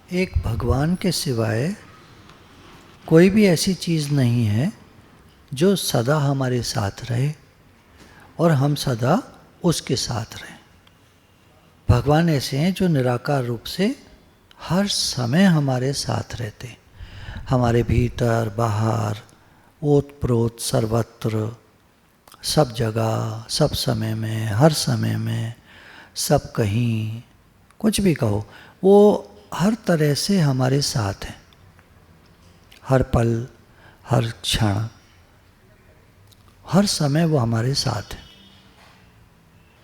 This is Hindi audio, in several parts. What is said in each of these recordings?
एक भगवान के सिवाय कोई भी ऐसी चीज़ नहीं है जो सदा हमारे साथ रहे और हम सदा उसके साथ रहें। भगवान ऐसे हैं जो निराकार रूप से हर समय हमारे साथ रहते हैं, हमारे भीतर बाहर ओत प्रोत सर्वत्र, सब जगह, सब समय में, हर समय में, सब कहीं, कुछ भी कहो, वो हर तरह से हमारे साथ हैं। हर पल, हर क्षण, हर समय वो हमारे साथ है।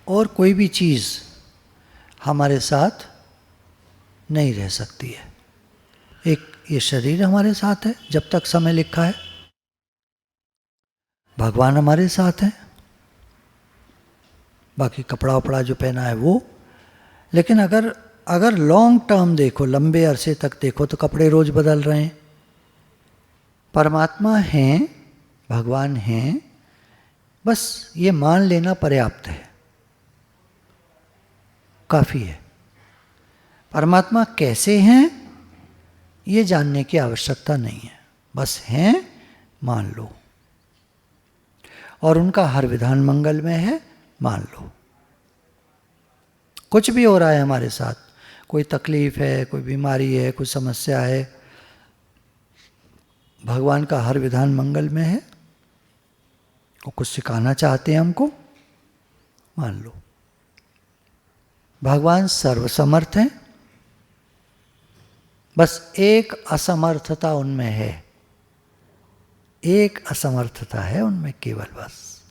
और कोई भी चीज़ हमारे साथ नहीं रह सकती है। एक ये शरीर हमारे साथ है जब तक समय लिखा है, भगवान हमारे साथ है, बाकी कपड़ा वपड़ा जो पहना है वो। लेकिन अगर लॉन्ग टर्म देखो, लंबे अरसे तक देखो, तो कपड़े रोज बदल रहे हैं। परमात्मा हैं, भगवान हैं, बस ये मान लेना पर्याप्त है, काफ़ी है। परमात्मा कैसे हैं ये जानने की आवश्यकता नहीं है, बस हैं, मान लो। और उनका हर विधान मंगल में है, मान लो। कुछ भी हो रहा है हमारे साथ, कोई तकलीफ है, कोई बीमारी है, कोई समस्या है, भगवान का हर विधान मंगल में है। वो कुछ सिखाना चाहते हैं हमको, मान लो। भगवान सर्वसमर्थ हैं, बस एक असमर्थता उनमें है, एक असमर्थता है उनमें केवल, बस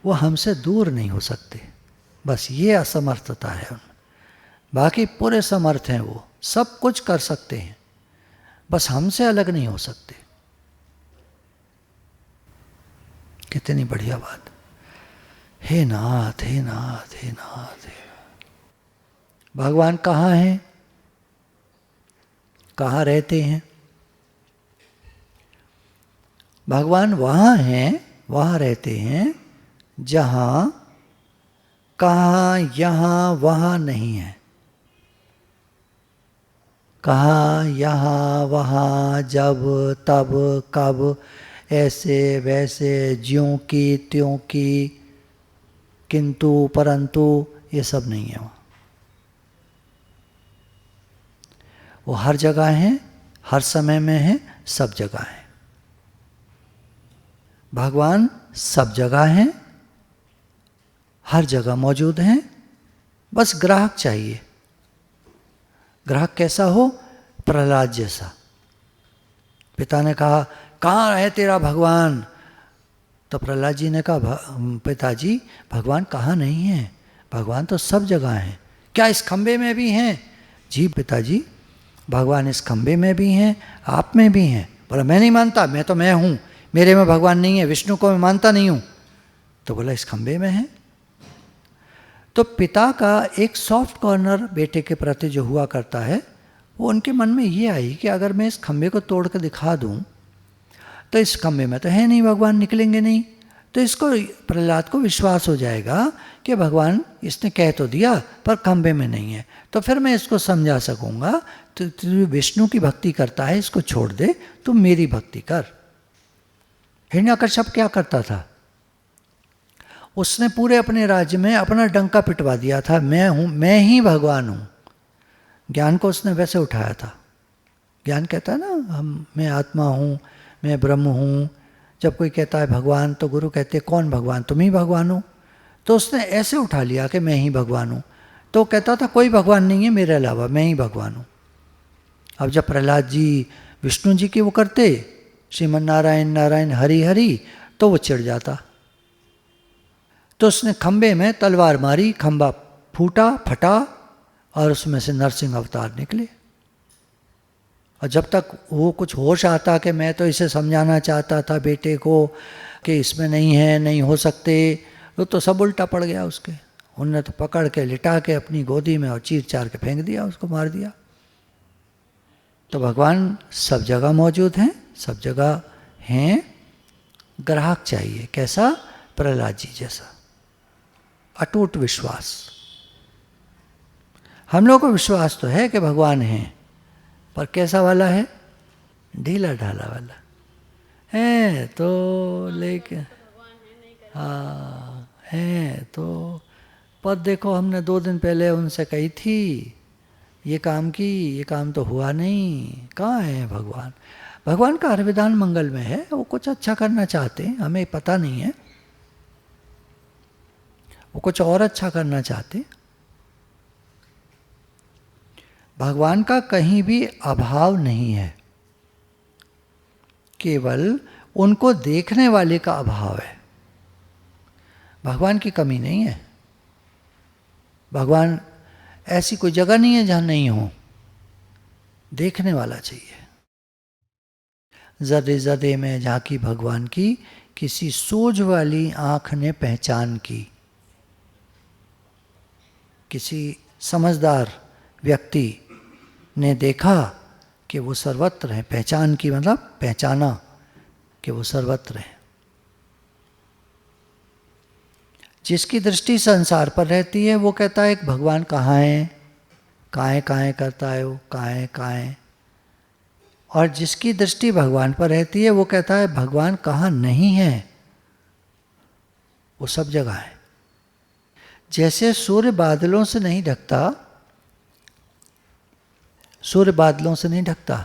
वो हमसे दूर नहीं हो सकते, बस ये असमर्थता है उनमें। बाकी पूरे समर्थ हैं, वो सब कुछ कर सकते हैं, बस हमसे अलग नहीं हो सकते। कितनी बढ़िया बात। हे नाथ, हे नाथ, हे नाथ, हे नाथ। भगवान कहाँ हैं, कहाँ रहते हैं? भगवान वहाँ हैं, वहाँ रहते हैं जहाँ कहाँ, यहाँ, वहाँ नहीं है। कहाँ, यहाँ, वहाँ, जब, तब, कब, ऐसे वैसे, ज्यों की त्यों की, किंतु परंतु, ये सब नहीं है वहाँ। वो हर जगह हैं, हर समय में हैं, सब जगह हैं। भगवान सब जगह हैं, हर जगह मौजूद हैं, बस ग्राहक चाहिए। ग्राहक कैसा हो? प्रहलाद जैसा। पिता ने कहा, कहाँ है तेरा भगवान? तो प्रहलाद जी ने कहा, पिताजी भगवान कहाँ नहीं है, भगवान तो सब जगह हैं। क्या इस खंबे में भी हैं? जी पिताजी, भगवान इस खंबे में भी हैं, आप में भी हैं। बोला, मैं नहीं मानता, मैं तो मैं हूँ, मेरे में भगवान नहीं है, विष्णु को मैं मानता नहीं हूँ। तो बोला, इस खंबे में है। तो पिता का एक सॉफ्ट कॉर्नर बेटे के प्रति जो हुआ करता है, वो उनके मन में ये आई कि अगर मैं इस खंबे को तोड़ कर दिखा दूँ तो इस खंबे में तो है नहीं भगवान, निकलेंगे नहीं। तो इसको, प्रहलाद को विश्वास हो जाएगा कि भगवान इसने कह तो दिया पर खंबे में नहीं है, तो फिर मैं इसको समझा सकूँगा। तो तू विष्णु की भक्ति करता है, इसको छोड़ दे, तू मेरी भक्ति कर। हिरण्यकश्यप क्या करता था? उसने पूरे अपने राज्य में अपना डंका पिटवा दिया था, मैं हूँ, मैं ही भगवान हूँ। ज्ञान को उसने वैसे उठाया था। ज्ञान कहता है ना, मैं आत्मा हूँ, मैं ब्रह्म हूँ। जब कोई कहता है भगवान, तो गुरु कहते कौन भगवान? तुम ही भगवान हो। तो उसने ऐसे उठा लिया कि मैं ही भगवान हूँ। तो कहता था कोई भगवान नहीं है मेरे अलावा, मैं ही भगवान हूँ। अब जब प्रहलाद जी विष्णु जी की वो करते, श्रीमन नारायण नारायण हरि हरि, तो वो चिढ़ जाता। तो उसने खंबे में तलवार मारी, खंबा फूटा, फटा, और उसमें से नरसिंह अवतार निकले। और जब तक वो कुछ होश आता कि मैं तो इसे समझाना चाहता था बेटे को कि इसमें नहीं है, नहीं हो सकते, तो सब उल्टा पड़ गया उसके। उनने तो पकड़ के लिटा के अपनी गोदी में और चीर चार के फेंक दिया, उसको मार दिया। तो भगवान सब जगह मौजूद हैं, सब जगह हैं, ग्राहक चाहिए। कैसा? प्रहलाद जी जैसा अटूट विश्वास। हम लोग को विश्वास तो है कि भगवान हैं, पर कैसा वाला है? ढीला ढाला वाला है तो, लेकिन हाँ है तो। पर देखो हमने 2 दिन पहले उनसे कही थी ये काम की, ये काम तो हुआ नहीं। कहाँ है भगवान? भगवान का हर विधान मंगल में है, वो कुछ अच्छा करना चाहते हैं, हमें पता नहीं है, वो कुछ और अच्छा करना चाहते। भगवान का कहीं भी अभाव नहीं है, केवल उनको देखने वाले का अभाव है। भगवान की कमी नहीं है। भगवान ऐसी कोई जगह नहीं है जहां नहीं हो, देखने वाला चाहिए। जदे जदे में झांकी भगवान की, किसी सूझ वाली आंख ने पहचान की। किसी समझदार व्यक्ति ने देखा कि वो सर्वत्र है। पहचान की मतलब पहचाना कि वो सर्वत्र है। जिसकी दृष्टि संसार पर रहती है वो कहता है भगवान कहाँ है, कहाँ है, कहाँ है करता है वो, कहाँ है, कहाँ है। और जिसकी दृष्टि भगवान पर रहती है वो कहता है भगवान कहाँ नहीं है, वो सब जगह है। जैसे सूर्य बादलों से नहीं ढकता, सूर्य बादलों से नहीं ढकता।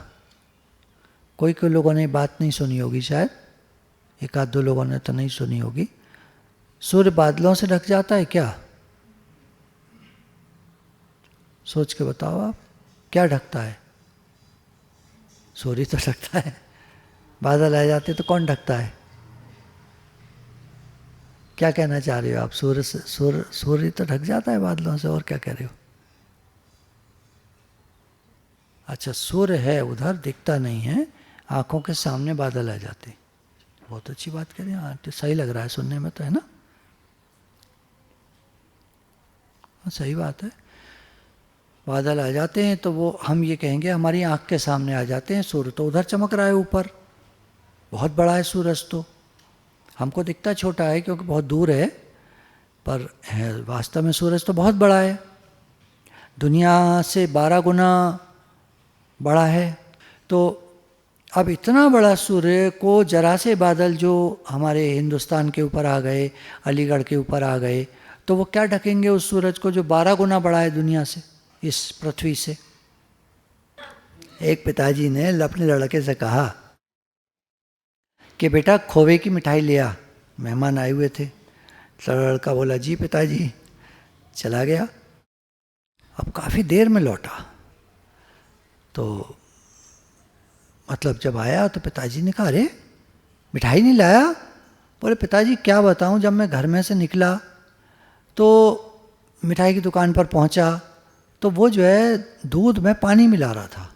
कोई कोई लोगों ने बात नहीं सुनी होगी, शायद 1-2 लोगों ने तो नहीं सुनी होगी। सूर्य बादलों से ढक जाता है क्या? सोच के बताओ आप, क्या ढकता है? सूर्य तो ढकता है। बादल आ जाते तो कौन ढकता है? क्या कहना चाह रहे हो आप? सूर्य तो ढक जाता है बादलों से, और क्या कह रहे हो? अच्छा, सूर्य है उधर, दिखता नहीं है, आंखों के सामने बादल आ जाते। बहुत अच्छी बात कह रहे हैं। हाँ, तो सही लग रहा है सुनने में, तो है ना? सही बात है। बादल आ जाते हैं तो वो हम ये कहेंगे हमारी आंख के सामने आ जाते हैं। सूर्य तो उधर चमक रहा है ऊपर, बहुत बड़ा है सूरज, तो हमको दिखता छोटा है क्योंकि बहुत दूर है, पर है वास्तव में सूरज तो बहुत बड़ा है, दुनिया से 12 गुना बड़ा है। तो अब इतना बड़ा सूर्य को जरा से बादल जो हमारे हिंदुस्तान के ऊपर आ गए, अलीगढ़ के ऊपर आ गए, तो वो क्या ढकेंगे उस सूरज को जो 12 गुना बड़ा है दुनिया से, इस पृथ्वी से। एक पिताजी ने अपने लड़के से कहा कि बेटा खोवे की मिठाई ले आ, मेहमान आए हुए थे। तो लड़का बोला जी पिताजी, चला गया। अब काफ़ी देर में लौटा, तो मतलब जब आया तो पिताजी ने कहा अरे मिठाई नहीं लाया? बोले पिताजी क्या बताऊं, जब मैं घर में से निकला तो मिठाई की दुकान पर पहुंचा तो वो जो है दूध में पानी मिला रहा था,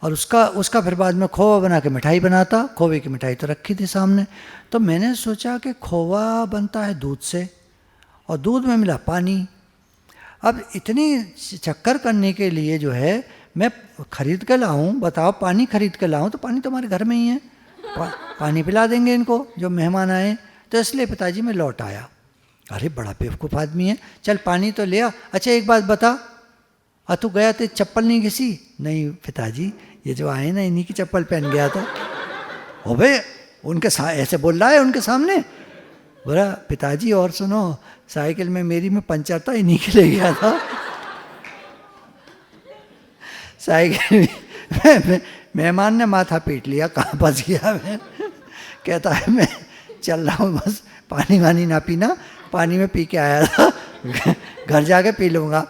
और उसका फिर बाद में खोवा बना के मिठाई बनाता। खोवे की मिठाई तो रखी थी सामने, तो मैंने सोचा कि खोवा बनता है दूध से और दूध में मिला पानी। अब इतनी चक्कर करने के लिए जो है मैं खरीद के लाऊं, बताओ पानी खरीद के लाऊं, तो पानी तो हमारे घर में ही है, पानी पिला देंगे इनको जो मेहमान आए। तो इसलिए पिताजी मैं लौट आया। अरे बड़ा बेवकूफ़ आदमी है, चल पानी तो ले आ। अच्छा एक बात बता, तू गया तो चप्पल नहीं घिसी? नहीं पिताजी, ये जो आए ना इन्हीं की चप्पल पहन गया था। ओ भाई उनके ऐसे बोल रहा है उनके सामने। बोला पिताजी और सुनो, साइकिल में मेरी में पंचर था, इन्हीं के ले गया था। साइकिल में मेहमान ने माथा पीट लिया, कहाँ फंस गया मैं। कहता है मैं चल रहा हूँ, बस पानी वानी ना पीना, पानी में पी के आया था, घर जाके पी लूँगा।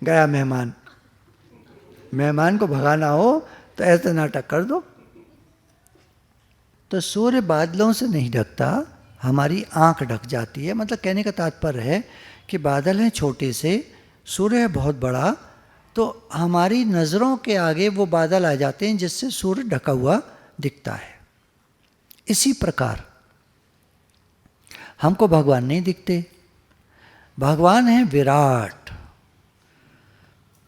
गया मेहमान, मेहमान को भगाना हो तो ऐसे नाटक कर दो। तो सूर्य बादलों से नहीं ढकता, हमारी आंख ढक जाती है। मतलब कहने का तात्पर्य है कि बादल हैं छोटे से, सूर्य है बहुत बड़ा, तो हमारी नज़रों के आगे वो बादल आ जाते हैं जिससे सूर्य ढका हुआ दिखता है। इसी प्रकार हमको भगवान नहीं दिखते। भगवान है विराट।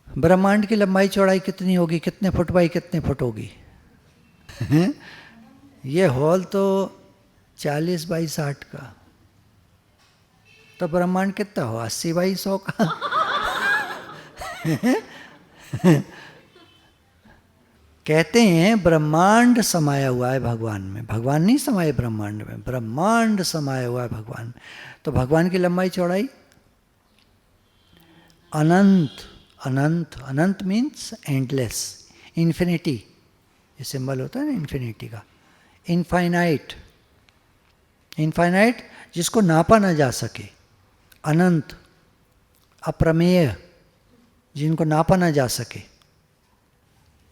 ब्रह्मांड की लंबाई चौड़ाई कितनी होगी, कितने फुट बाई कितने फुट होगी? ये हॉल तो 40 बाई 60 का, तो ब्रह्मांड कितना हो, 80 बाई 100 का। कहते हैं ब्रह्मांड समाया हुआ है भगवान में, भगवान नहीं समाये ब्रह्मांड में, ब्रह्मांड समाया हुआ है भगवान में। तो भगवान की लंबाई चौड़ाई अनंत, अनंत, अनंत मीन्स एंडलेस, इन्फिनिटी, ये सिंबल होता है ना इन्फिनिटी का, इनफाइनाइट, इनफाइनाइट जिसको नापा ना जा सके, अनंत, अप्रमेय, जिनको नापा ना जा सके।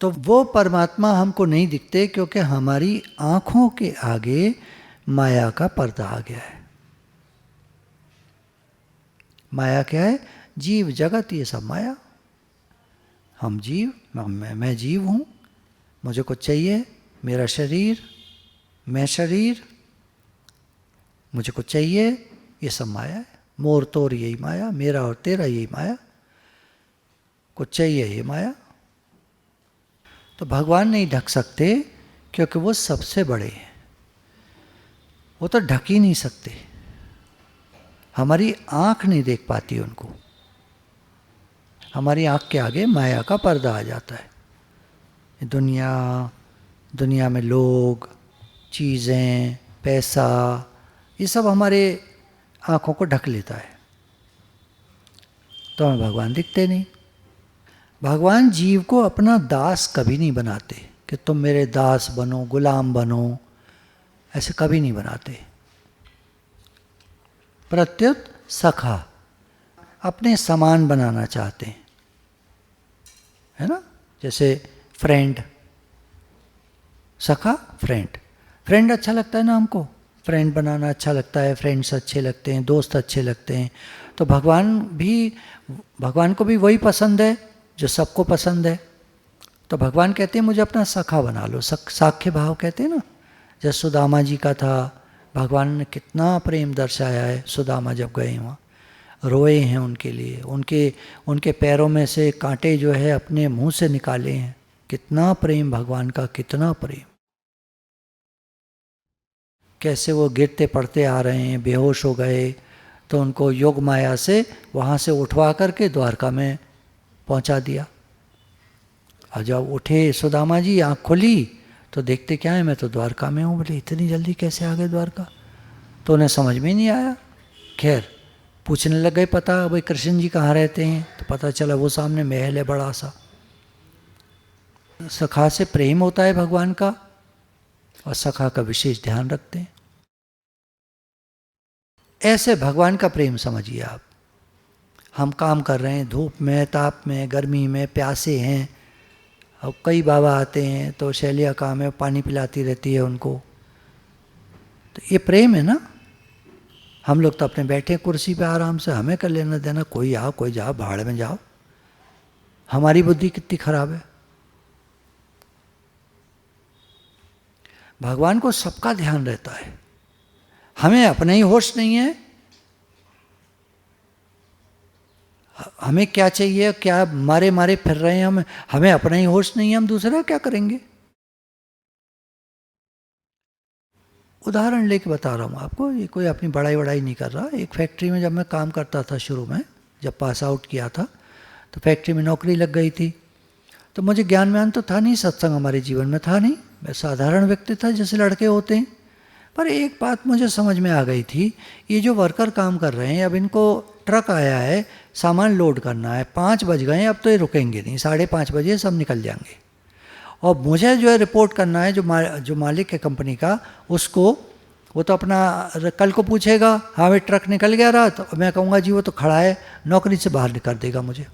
तो वो परमात्मा हमको नहीं दिखते क्योंकि हमारी आंखों के आगे माया का पर्दा आ गया है। माया क्या है? जीव जगत, ये सब माया। हम जीव, मैं जीव हूँ, मुझे कुछ चाहिए, मेरा शरीर, मैं शरीर, मुझे कुछ चाहिए, ये सब माया है। मोर तोर यही माया, मेरा और तेरा यही माया, कुछ चाहिए ये माया। तो भगवान नहीं ढक सकते क्योंकि वो सबसे बड़े हैं, वो तो ढक ही नहीं सकते, हमारी आँख नहीं देख पाती उनको, हमारी आँख के आगे माया का पर्दा आ जाता है। दुनिया में लोग, चीज़ें, पैसा, ये सब हमारे आँखों को ढक लेता है, तो हमें भगवान दिखते नहीं। भगवान जीव को अपना दास कभी नहीं बनाते कि तुम मेरे दास बनो, गुलाम बनो, ऐसे कभी नहीं बनाते। प्रत्युत सखा, अपने समान बनाना चाहते हैं, है ना। जैसे फ्रेंड, सखा फ्रेंड, फ्रेंड अच्छा लगता है ना हमको, फ्रेंड बनाना अच्छा लगता है, फ्रेंड्स अच्छे लगते हैं, दोस्त अच्छे लगते हैं। तो भगवान को भी वही पसंद है जो सबको पसंद है। तो भगवान कहते हैं मुझे अपना सखा बना लो, साख्य भाव कहते हैं ना। जैसे सुदामा जी का था, भगवान ने कितना प्रेम दर्शाया है। सुदामा जब गए वहाँ रोए हैं उनके लिए, उनके पैरों में से कांटे जो है अपने मुंह से निकाले हैं। कितना प्रेम भगवान का, कितना प्रेम। कैसे वो गिरते पड़ते आ रहे हैं, बेहोश हो गए, तो उनको योग माया से वहाँ से उठवा करके द्वारका में पहुँचा दिया। और जब उठे सुदामा जी, आँख खुली तो देखते क्या है, मैं तो द्वारका में हूँ। बोले इतनी जल्दी कैसे आ गए द्वारका? तो उन्हें समझ में नहीं आया। खैर पूछने लग गए पता, भाई कृष्ण जी कहाँ रहते हैं? तो पता चला वो सामने महल है बड़ा सा। सखा से प्रेम होता है भगवान का, और सखा का विशेष ध्यान रखते हैं। ऐसे भगवान का प्रेम समझिए आप। हम काम कर रहे हैं, धूप में, ताप में, गर्मी में, प्यासे हैं, अब कई बाबा आते हैं तो शैलिया काम है, पानी पिलाती रहती है उनको। तो ये प्रेम है ना। हम लोग तो अपने बैठे कुर्सी पे आराम से, हमें कर लेना देना, कोई आओ कोई जाओ, भाड़ में जाओ। हमारी बुद्धि कितनी खराब है। भगवान को सबका ध्यान रहता है, हमें अपना ही होश नहीं है। हमें क्या चाहिए, क्या मारे मारे फिर रहे हैं हम, हमें अपना ही होश नहीं है, हम दूसरा क्या करेंगे। उदाहरण लेके बता रहा हूँ आपको, ये कोई अपनी बड़ाई नहीं कर रहा। एक फैक्ट्री में जब मैं काम करता था शुरू में, जब पास आउट किया था, तो फैक्ट्री में नौकरी लग गई थी। तो मुझे ज्ञान व्यान तो था नहीं, सत्संग हमारे जीवन में था नहीं, मैं साधारण व्यक्ति था जैसे लड़के होते हैं। पर एक बात मुझे समझ में आ गई थी, ये जो वर्कर काम कर रहे हैं, अब इनको ट्रक आया है, सामान लोड करना है, 5 बज गए, अब तो ये रुकेंगे नहीं, 5:30 बजे सब निकल जाएंगे। और मुझे जो है रिपोर्ट करना है, जो मालिक है कंपनी का, उसको, वो तो अपना कल को पूछेगा, हाँ भाई ट्रक निकल गया रात, तो मैं कहूँगा जी वो तो खड़ा है, नौकरी से बाहर कर देगा मुझे।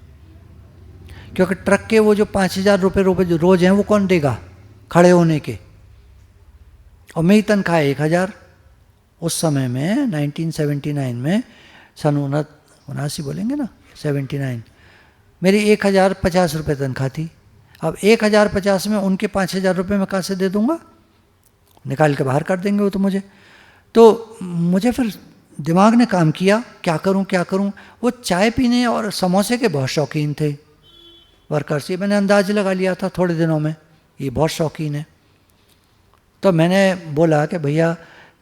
क्योंकि ट्रक के वो जो 5,000 रुपये जो रोज़ हैं वो कौन देगा खड़े होने के, और मेरी तनख्वाह 1,000। उस समय में 1979 में, सन 79 बोलेंगे ना, 79, मेरी 1,050 रुपये तनख्वाह थी। अब 1,050 में उनके 5,000 रुपये मैं कहाँ से दे दूँगा, निकाल के बाहर कर देंगे वो तो मुझे। तो मुझे फिर दिमाग ने काम किया, क्या करूं। वो चाय पीने और समोसे के बहुत शौकीन थे वर्कर्स, ये मैंने अंदाज लगा लिया था थोड़े दिनों में, ये बहुत शौकीन है। तो मैंने बोला कि भैया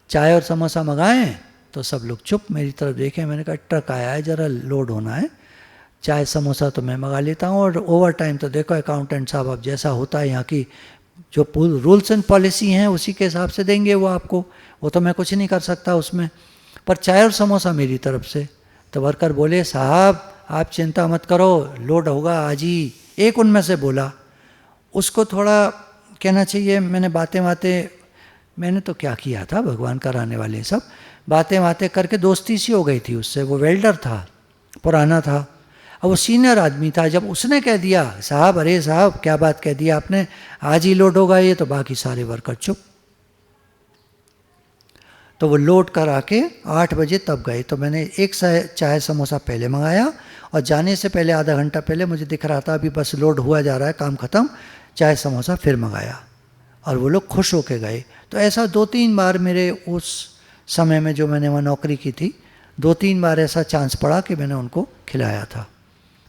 चाय और समोसा मंगाएं, तो सब लोग चुप मेरी तरफ देखें। मैंने कहा ट्रक आया है, ज़रा लोड होना है। चाय समोसा तो मैं मंगा लेता हूँ, और ओवर टाइम तो देखो अकाउंटेंट साहब, अब जैसा होता है यहाँ की जो रूल्स एंड पॉलिसी हैं उसी के हिसाब से देंगे वो आपको, वो तो मैं कुछ नहीं कर सकता उसमें। पर चाय और समोसा मेरी तरफ से। तो वर्कर बोले साहब आप चिंता मत करो, लोड होगा आज ही। एक उनमें से बोला, उसको थोड़ा कहना चाहिए, मैंने मैंने तो क्या किया था, भगवान कराने वाले सब बातें करके दोस्ती सी हो गई थी उससे। वो वेल्डर था, पुराना था, अब वो सीनियर आदमी था। जब उसने कह दिया साहब, अरे साहब क्या बात कह दिया आपने, आज ही लोड होगा ये, तो बाकी सारे वर्कर चुप। तो वो लोड करा के 8 बजे तब गए। तो मैंने एक चाय समोसा पहले मंगाया, और जाने से पहले आधा घंटा पहले मुझे दिख रहा था अभी बस लोड हुआ जा रहा है, काम ख़त्म, चाय समोसा फिर मंगाया, और वो लोग खुश होके गए। तो ऐसा 2-3 बार मेरे उस समय में जो मैंने वहाँ नौकरी की थी, 2-3 बार ऐसा चांस पड़ा कि मैंने उनको खिलाया था।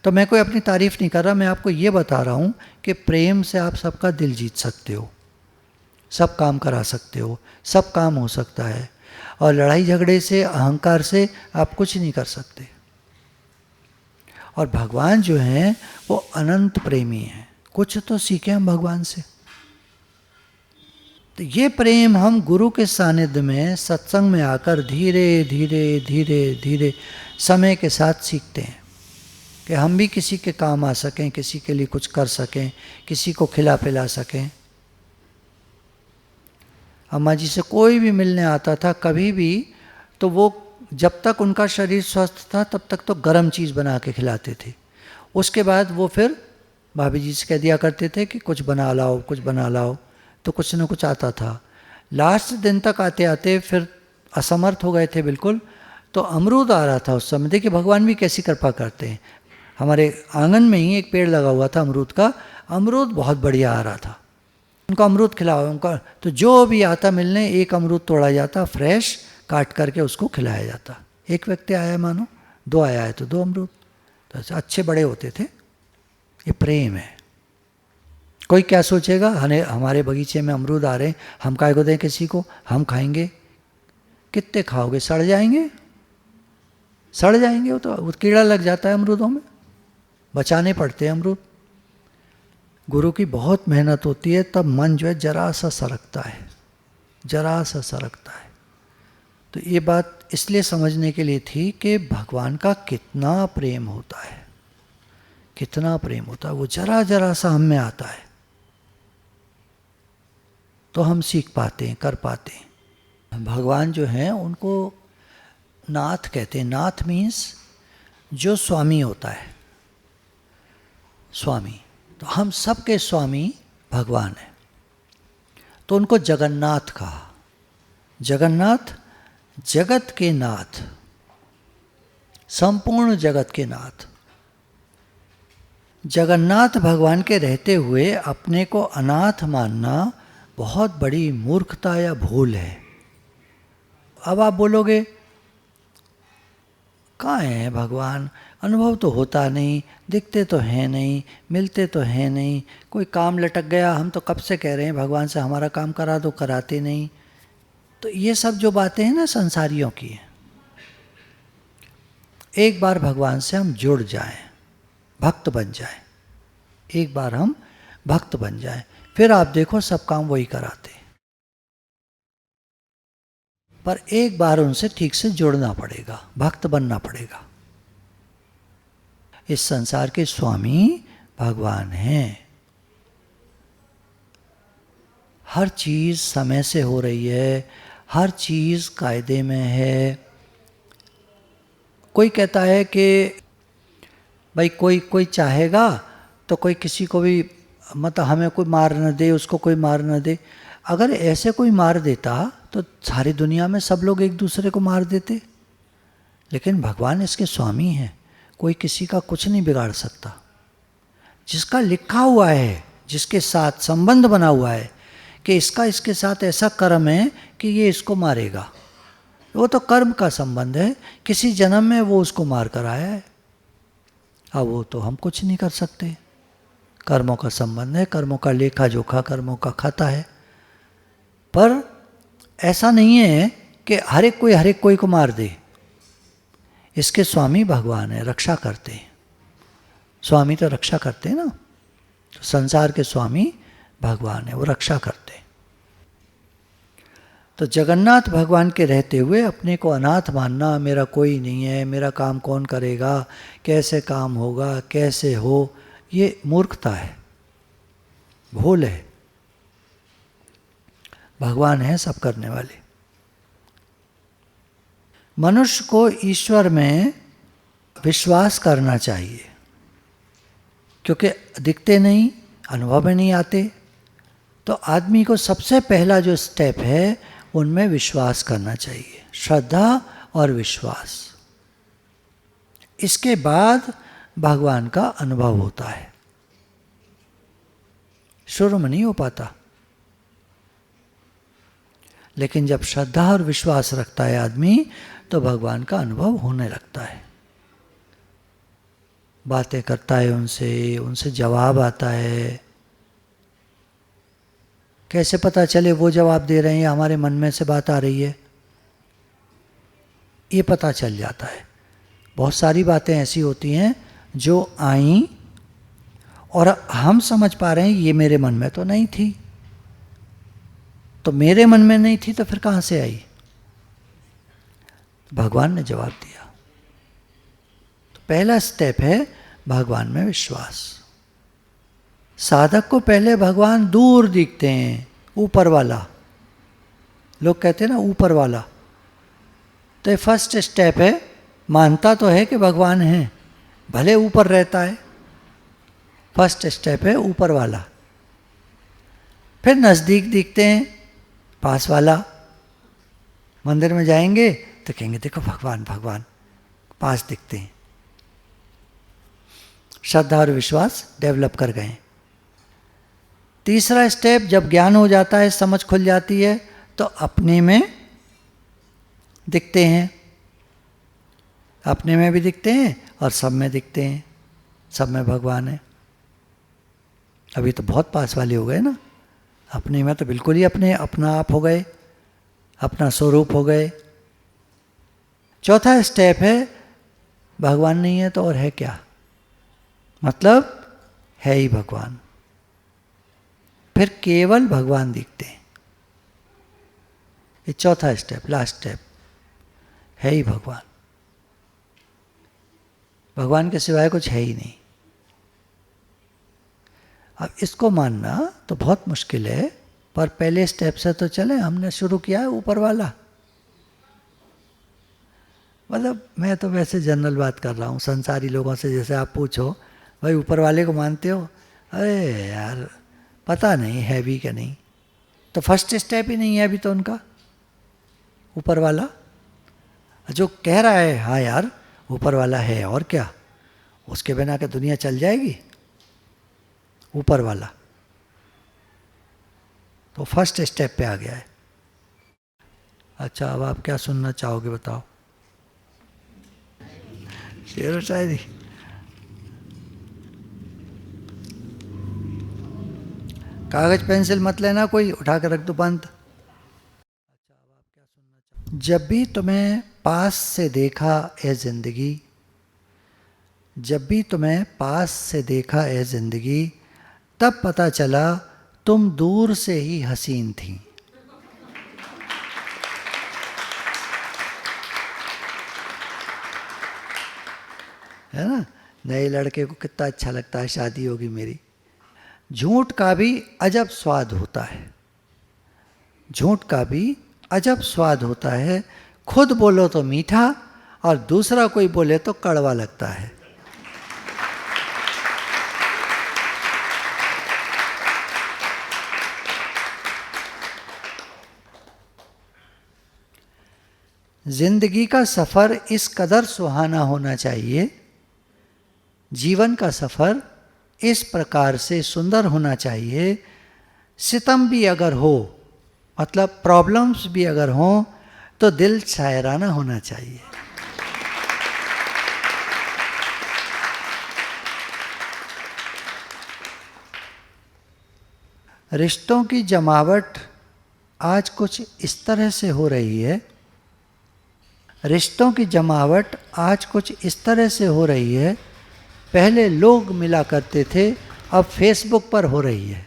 तो मैं कोई अपनी तारीफ़ नहीं कर रहा, मैं आपको ये बता रहा हूँ कि प्रेम से आप सबका दिल जीत सकते हो, सब काम करा सकते हो, सब काम हो सकता है। और लड़ाई झगड़े से, अहंकार से आप कुछ नहीं कर सकते। और भगवान जो हैं वो अनंत प्रेमी हैं, कुछ तो सीखें हम भगवान से। तो ये प्रेम हम गुरु के सानिध्य में, सत्संग में आकर धीरे धीरे धीरे धीरे समय के साथ सीखते हैं कि हम भी किसी के काम आ सकें, किसी के लिए कुछ कर सकें, किसी को खिला पिला सकें। अम्मा जी से कोई भी मिलने आता था कभी भी, तो वो जब तक उनका शरीर स्वस्थ था तब तक तो गर्म चीज़ बना के खिलाते थे। उसके बाद वो फिर भाभी जी से कह दिया करते थे कि कुछ बना लाओ, कुछ बना लाओ, तो कुछ न कुछ आता था। लास्ट दिन तक आते आते फिर असमर्थ हो गए थे बिल्कुल। तो अमरूद आ रहा था उस समय। देखिए भगवान भी कैसी कृपा करते हैं। हमारे आंगन में ही एक पेड़ लगा हुआ था अमरूद का, अमरूद बहुत बढ़िया आ रहा था। उनको अमरूद खिलाओ, उनका तो जो भी आता मिलने, एक अमरूद तोड़ा जाता, फ्रेश काट करके उसको खिलाया जाता। एक व्यक्ति आया मानो, 2 आया है तो 2 अमरूद, तो अच्छे बड़े होते थे। ये प्रेम है। कोई क्या सोचेगा, हमारे बगीचे में अमरूद आ रहे हैं, हम काय को दें किसी को, हम खाएंगे। कितने खाओगे, सड़ जाएंगे, सड़ जाएंगे। वो तो कीड़ा लग जाता है अमरूदों में, बचाने पड़ते हैं अमरूद। गुरु की बहुत मेहनत होती है, तब मन जो है जरा सा सरकता है, जरा सा सरकता है। तो ये बात इसलिए समझने के लिए थी कि भगवान का कितना प्रेम होता है, कितना प्रेम होता है। वो जरा जरा सा हम में आता है तो हम सीख पाते हैं, कर पाते हैं। भगवान जो हैं उनको नाथ कहते हैं। नाथ मीन्स जो स्वामी होता है, स्वामी। तो हम सबके स्वामी भगवान हैं, तो उनको जगन्नाथ कहा। जगन्नाथ जगत के नाथ, संपूर्ण जगत के नाथ। जगन्नाथ भगवान के रहते हुए अपने को अनाथ मानना बहुत बड़ी मूर्खता या भूल है। अब आप बोलोगे कहाँ है भगवान, अनुभव तो होता नहीं, दिखते तो हैं नहीं, मिलते तो हैं नहीं, कोई काम लटक गया, हम तो कब से कह रहे हैं भगवान से हमारा काम करा दो, कराते नहीं। तो ये सब जो बातें हैं ना संसारियों की हैं। एक बार भगवान से हम जुड़ जाएं, भक्त बन जाएं, एक बार हम भक्त बन जाएं, फिर आप देखो सब काम वही कराते। पर एक बार उनसे ठीक से जुड़ना पड़ेगा, भक्त बनना पड़ेगा। इस संसार के स्वामी भगवान हैं। हर चीज समय से हो रही है, हर चीज कायदे में है। कोई कहता है कि भाई कोई चाहेगा तो कोई किसी को भी, मतलब हमें कोई मार न दे, उसको कोई मार न दे। अगर ऐसे कोई मार देता तो सारी दुनिया में सब लोग एक दूसरे को मार देते। लेकिन भगवान इसके स्वामी हैं, कोई किसी का कुछ नहीं बिगाड़ सकता। जिसका लिखा हुआ है, जिसके साथ संबंध बना हुआ है कि इसका इसके साथ ऐसा कर्म है कि ये इसको मारेगा, वो तो कर्म का संबंध है। किसी जन्म में वो उसको मार कर आया है, अब वो तो हम कुछ नहीं कर सकते। कर्मों का संबंध है, कर्मों का लेखा जोखा कर्मों का खाता है। पर ऐसा नहीं है कि हर एक कोई को मार दे। इसके स्वामी भगवान है, रक्षा करते हैं। स्वामी तो रक्षा करते हैं ना, तो संसार के स्वामी भगवान है, वो रक्षा करते हैं। तो जगन्नाथ भगवान के रहते हुए अपने को अनाथ मानना, मेरा कोई नहीं है, मेरा काम कौन करेगा, कैसे काम होगा, कैसे हो, ये मूर्खता है, भूल है। भगवान है सब करने वाले। मनुष्य को ईश्वर में विश्वास करना चाहिए, क्योंकि दिखते नहीं, अनुभव में नहीं आते। तो आदमी को सबसे पहला जो स्टेप है उनमें विश्वास करना चाहिए, श्रद्धा और विश्वास। इसके बाद भगवान का अनुभव होता है, शुरू में नहीं हो पाता। लेकिन जब श्रद्धा और विश्वास रखता है आदमी, तो भगवान का अनुभव होने लगता है। बातें करता है उनसे जवाब आता है। कैसे पता चले वो जवाब दे रहे हैं या हमारे मन में से बात आ रही है, ये पता चल जाता है। बहुत सारी बातें ऐसी होती हैं जो आई और हम समझ पा रहे हैं ये मेरे मन में तो नहीं थी, तो मेरे मन में नहीं थी तो फिर कहाँ से आई? भगवान ने जवाब दिया। तो पहला स्टेप है भगवान में विश्वास। साधक को पहले भगवान दूर दिखते हैं, ऊपर वाला। लोग कहते हैं ना ऊपर वाला, तो फर्स्ट स्टेप है, मानता तो है कि भगवान है, भले ऊपर रहता है। फर्स्ट स्टेप है ऊपर वाला। फिर नज़दीक दिखते हैं, पास वाला। मंदिर में जाएंगे तो कहेंगे देखो भगवान भगवान, पास दिखते हैं। श्रद्धा और विश्वास डेवलप कर गए। तीसरा स्टेप, जब ज्ञान हो जाता है, समझ खुल जाती है, तो अपने में दिखते हैं। अपने में भी दिखते हैं और सब में दिखते हैं, सब में भगवान है। अभी तो बहुत पास वाले हो गए ना, अपने में तो बिल्कुल ही अपना आप हो गए, अपना स्वरूप हो गए। चौथा स्टेप है, भगवान नहीं है तो और है क्या, मतलब है ही भगवान। फिर केवल भगवान दिखते हैं। ये चौथा स्टेप, लास्ट स्टेप, है ही भगवान। भगवान के सिवाय कुछ है ही नहीं। अब इसको मानना तो बहुत मुश्किल है, पर पहले स्टेप से तो चले। हमने शुरू किया है ऊपर वाला। मतलब मैं तो वैसे जनरल बात कर रहा हूँ, संसारी लोगों से जैसे आप पूछो भाई ऊपर वाले को मानते हो, अरे यार पता नहीं है भी क्या नहीं। तो फर्स्ट स्टेप ही नहीं है अभी तो उनका, ऊपर वाला। जो कह रहा है हाँ यार ऊपर वाला है और क्या, उसके बिना क्या दुनिया चल जाएगी? ऊपर वाला तो फर्स्ट स्टेप पे आ गया है। अच्छा, अब आप क्या सुनना चाहोगे बताओ? शेर और शायरी? कागज पेंसिल मत लेना कोई, उठा कर रख दो बंद। अच्छा, अब आप क्या सुनना चाहोगे? जब भी तुम्हें पास से देखा ए जिंदगी, जब भी तुम्हें पास से देखा ए जिंदगी, तब पता चला तुम दूर से ही हसीन थी। है ना? नए लड़के को कितना अच्छा लगता है शादी होगी मेरी। झूठ का भी अजब स्वाद होता है, झूठ का भी अजब स्वाद होता है। खुद बोलो तो मीठा और दूसरा कोई बोले तो कड़वा लगता है। जिंदगी का सफर इस कदर सुहाना होना चाहिए, जीवन का सफर इस प्रकार से सुंदर होना चाहिए। सितम भी अगर हो, मतलब प्रॉब्लम्स भी अगर हों, तो दिल शायराना होना चाहिए। रिश्तों की जमावट आज कुछ इस तरह से हो रही है, रिश्तों की जमावट आज कुछ इस तरह से हो रही है, पहले लोग मिला करते थे, अब फेसबुक पर हो रही है।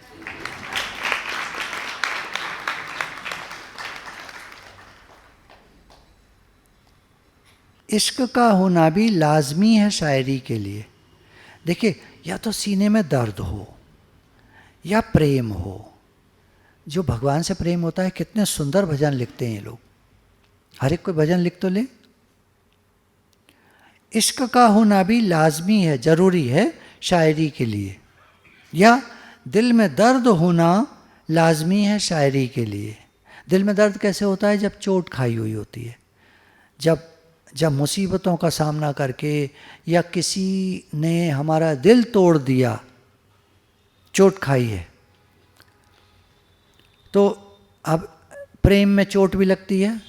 इश्क का होना भी लाजमी है शायरी के लिए। देखिए, या तो सीने में दर्द हो या प्रेम हो। जो भगवान से प्रेम होता है, कितने सुंदर भजन लिखते हैं ये लोग। हर एक कोई भजन लिख तो ले। इश्क का होना भी लाजमी है, जरूरी है शायरी के लिए। या दिल में दर्द होना लाजमी है शायरी के लिए। दिल में दर्द कैसे होता है? जब चोट खाई हुई होती है, जब मुसीबतों का सामना करके या किसी ने हमारा दिल तोड़ दिया, चोट खाई है, तो अब प्रेम में चोट भी लगती है।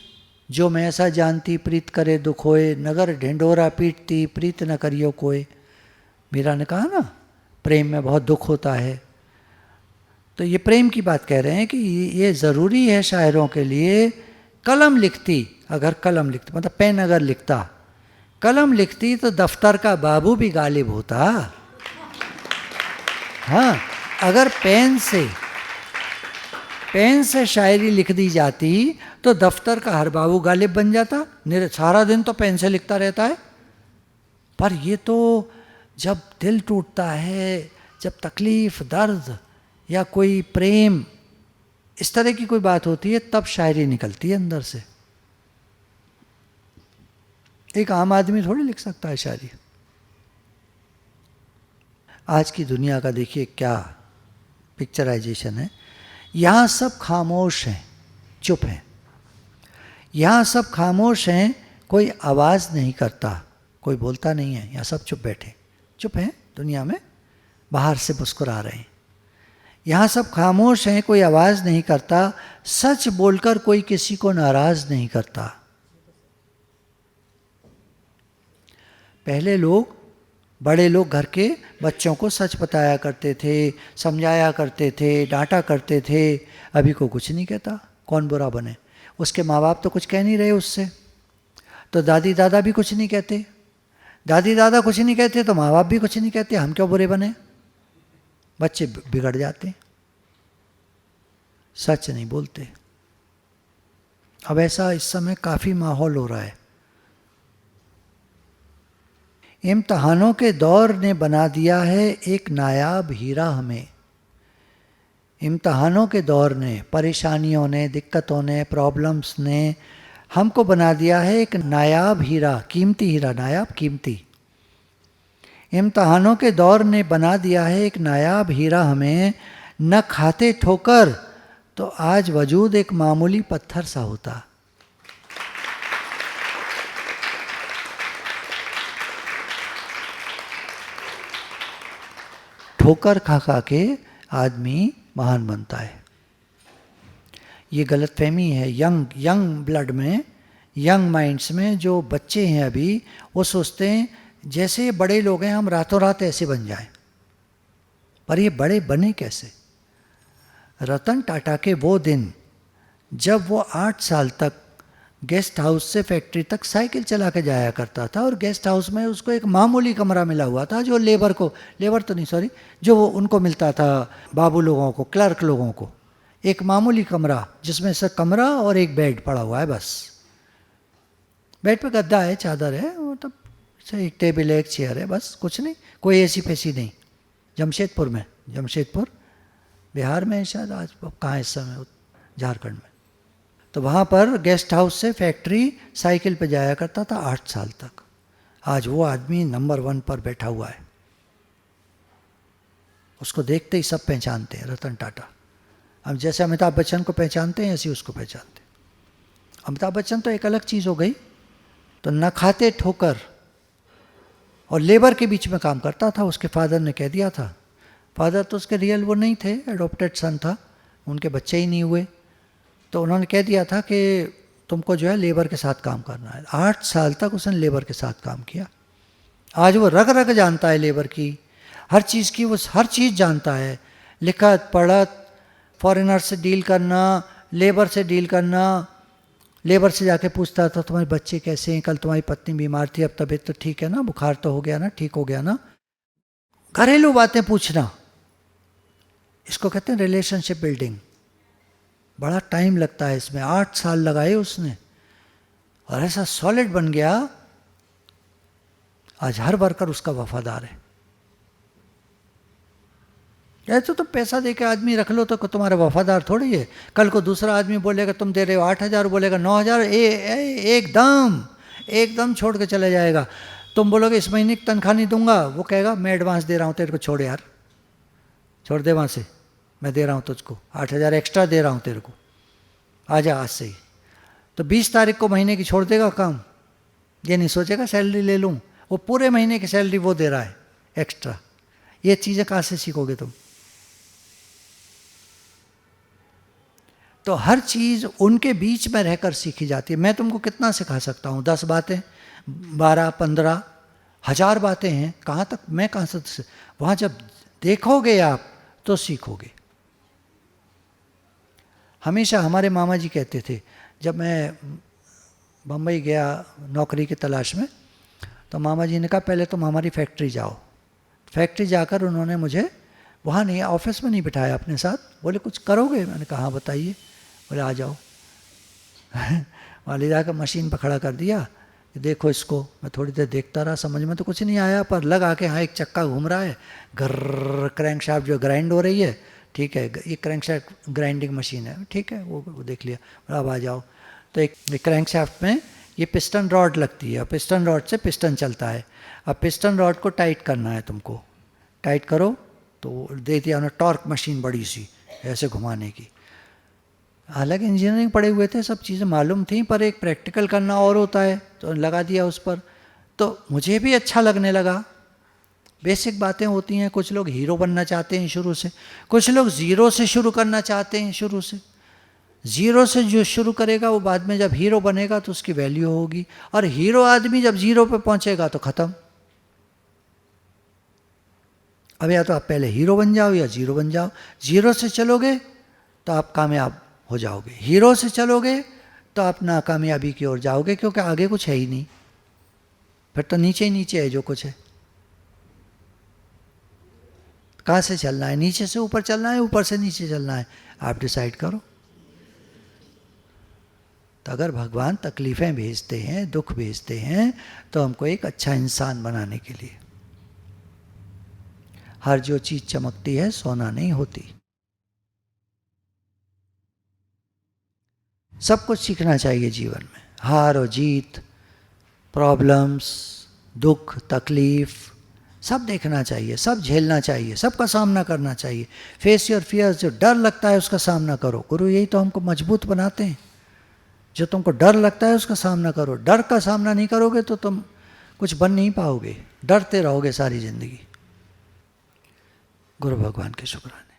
जो मैं ऐसा जानती प्रीत करे दुख होए, नगर ढिंढोरा पीटती प्रीत न करियो कोई। मीरा ने कहा ना, प्रेम में बहुत दुख होता है। तो ये प्रेम की बात कह रहे हैं कि ये ज़रूरी है शायरों के लिए। कलम लिखती, अगर कलम लिखती, मतलब पेन अगर लिखता, कलम लिखती तो दफ्तर का बाबू भी गालिब होता। हाँ, अगर पेन से शायरी लिख दी जाती तो दफ्तर का हर बाबू गालिब बन जाता। सारा दिन तो पेन से लिखता रहता है। पर ये तो जब दिल टूटता है, जब तकलीफ, दर्द या कोई प्रेम, इस तरह की कोई बात होती है, तब शायरी निकलती है अंदर से। एक आम आदमी थोड़ी लिख सकता है शायरी। आज की दुनिया का देखिए क्या पिक्चराइजेशन है। यहाँ सब खामोश हैं, चुप हैं। यहाँ सब खामोश हैं, कोई आवाज़ नहीं करता, कोई बोलता नहीं है। यहाँ सब चुप बैठे, चुप हैं दुनिया में, बाहर से मुस्कुरा रहे हैं। यहाँ सब खामोश हैं, कोई आवाज़ नहीं करता, सच बोलकर कोई किसी को नाराज़ नहीं करता। पहले लोग, बड़े लोग घर के बच्चों को सच बताया करते थे, समझाया करते थे, डांटा करते थे। अभी को कुछ नहीं कहता, कौन बुरा बने। उसके माँ बाप तो कुछ कह नहीं रहे उससे, तो दादी दादा भी कुछ नहीं कहते। दादी दादा कुछ नहीं कहते तो माँ बाप भी कुछ नहीं कहते, हम क्यों बुरे बने। बच्चे बिगड़ जाते, सच नहीं बोलते। अब ऐसा इस समय काफ़ी माहौल हो रहा है। इम्तहानों के दौर ने बना दिया है एक नायाब हीरा हमें। इम्तहानों के दौर ने, परेशानियों ने, दिक्कतों ने, प्रॉब्लम्स ने हमको बना दिया है एक नायाब हीरा, कीमती हीरा, नायाब कीमती। इम्तहानों के दौर ने बना दिया है एक नायाब हीरा हमें। न खाते ठोकर तो आज वजूद एक मामूली पत्थर सा होता। ठोकर खा खा के आदमी महान बनता है। ये गलतफहमी है यंग ब्लड में, यंग माइंड्स में। जो बच्चे हैं अभी, वो सोचते हैं जैसे बड़े लोग हैं हम रातों रात ऐसे बन जाएं। पर ये बड़े बने कैसे? रतन टाटा के वो दिन जब वो 8 साल तक गेस्ट हाउस से फैक्ट्री तक साइकिल चला के जाया करता था, और गेस्ट हाउस में उसको एक मामूली कमरा मिला हुआ था जो जो वो उनको मिलता था, बाबू लोगों को, क्लर्क लोगों को। एक मामूली कमरा जिसमें से कमरा और एक बेड पड़ा हुआ है बस। बेड पे गद्दा है, चादर है, मतलब एक टेबल है, एक चेयर है, बस कुछ नहीं, कोई एसी पैसी नहीं। जमशेदपुर बिहार में शायद, आज कहाँ इस समय, झारखंड में। तो वहाँ पर गेस्ट हाउस से फैक्ट्री साइकिल पे जाया करता था 8 साल तक। आज वो आदमी नंबर 1 पर बैठा हुआ है। उसको देखते ही सब पहचानते हैं, रतन टाटा। अब जैसे अमिताभ बच्चन को पहचानते हैं, ऐसे उसको पहचानते हैं। अमिताभ बच्चन तो एक अलग चीज़ हो गई। तो न खाते ठोकर और लेबर के बीच में काम करता था। उसके फादर ने कह दिया था, फादर तो उसके रियल वो नहीं थे, एडॉप्टेड सन था, उनके बच्चे ही नहीं हुए। तो उन्होंने कह दिया था कि तुमको जो है लेबर के साथ काम करना है। 8 साल तक उसने लेबर के साथ काम किया। आज वो रग रग जानता है लेबर की, हर चीज़ की, वो हर चीज़ जानता है। लिखत पढ़त, फॉरेनर से डील करना, लेबर से डील करना। लेबर से जाके पूछता था तुम्हारे बच्चे कैसे हैं, कल तुम्हारी पत्नी बीमार थी, अब तबीयत तो ठीक है ना, बुखार तो हो गया ना, ठीक हो गया ना। घरेलू बातें पूछना, इसको कहते हैं रिलेशनशिप बिल्डिंग। बड़ा टाइम लगता है इसमें, 8 साल लगाए उसने, और ऐसा सॉलिड बन गया, आज हर वर्कर उसका वफादार है। ऐसे तो पैसा दे के आदमी रख लो तो तुम्हारा वफादार थोड़ी है। कल को दूसरा आदमी बोलेगा तुम दे रहे हो 8,000, बोलेगा 9,000, एकदम छोड़ के चले जाएगा। तुम बोलोगे इस महीने की तनख्वाह नहीं दूंगा, वो कहेगा मैं एडवांस दे रहा हूँ तेरे को, छोड़ यार, छोड़ दे वहाँ से, मैं दे रहा हूँ तुझको 8,000 एक्स्ट्रा दे रहा हूँ तेरे को, आ जा आज से ही। तो 20 तारीख को महीने की छोड़ देगा काम, ये नहीं सोचेगा सैलरी ले लूँ, वो पूरे महीने की सैलरी वो दे रहा है एक्स्ट्रा। ये चीज़ें कहाँ से सीखोगे तुम? तो हर चीज़ उनके बीच में रहकर सीखी जाती है। मैं तुमको कितना सिखा सकता हूँ? 10 बातें, 12, 15, 1000 बातें हैं, कहाँ तक मैं कहाँ से? वहाँ जब देखोगे आप तो सीखोगे। हमेशा हमारे मामा जी कहते थे, जब मैं बम्बई गया नौकरी की तलाश में, तो मामा जी ने कहा पहले तुम हमारी फैक्ट्री जाओ। फैक्ट्री जाकर उन्होंने मुझे वहाँ नहीं, ऑफिस में नहीं बिठाया अपने साथ, बोले कुछ करोगे? मैंने कहा हाँ बताइए। बोले आ जाओ। वहाँ ले जाकर मशीन पर खड़ा कर दिया कि देखो इसको। मैं थोड़ी देर देखता रहा, समझ में तो कुछ नहीं आया, पर लगा के हाँ एक चक्का घूम रहा है, घर क्रैंकशाफ्ट जो ग्राइंड हो रही है, ठीक है, ये क्रैंकशाफ्ट ग्राइंडिंग मशीन है, ठीक है, वो देख लिया। अब आ जाओ। तो एक क्रैंकशाफ्ट में ये पिस्टन रॉड लगती है, पिस्टन रॉड से पिस्टन चलता है। अब पिस्टन रॉड को टाइट करना है तुमको, टाइट करो तो दे दिया उन्होंने टॉर्क मशीन बड़ी सी ऐसे घुमाने की। हालांकि इंजीनियरिंग पढ़े हुए थे, सब चीज़ें मालूम थी, पर एक प्रैक्टिकल करना और होता है, तो लगा दिया उस पर। तो मुझे भी अच्छा लगने लगा। बेसिक बातें होती हैं, कुछ लोग हीरो बनना चाहते हैं शुरू से, कुछ लोग ज़ीरो से शुरू करना चाहते हैं शुरू से। ज़ीरो से जो शुरू करेगा वो बाद में जब हीरो बनेगा तो उसकी वैल्यू होगी, और हीरो आदमी जब ज़ीरो पे पहुंचेगा तो ख़त्म। अब या तो आप पहले हीरो बन जाओ या ज़ीरो बन जाओ। ज़ीरो से चलोगे तो आप कामयाब हो जाओगे, हीरो से चलोगे तो आप नाकामयाबी की ओर जाओगे, क्योंकि आगे कुछ है ही नहीं, फिर तो नीचे ही नीचे है जो कुछ है। कहाँ से चलना है? नीचे से ऊपर चलना है, ऊपर से नीचे चलना है, आप डिसाइड करो। तो अगर भगवान तकलीफ़ें भेजते हैं, दुख भेजते हैं, तो हमको एक अच्छा इंसान बनाने के लिए। हर जो चीज़ चमकती है सोना नहीं होती। सब कुछ सीखना चाहिए जीवन में, हार और जीत, प्रॉब्लम्स, दुख, तकलीफ, सब देखना चाहिए, सब झेलना चाहिए, सबका सामना करना चाहिए। फेस योर फियर्स, जो डर लगता है उसका सामना करो। गुरु यही तो हमको मजबूत बनाते हैं। जो तुमको डर लगता है उसका सामना करो। डर का सामना नहीं करोगे तो तुम कुछ बन नहीं पाओगे, डरते रहोगे सारी जिंदगी। गुरु भगवान के शुक्राने।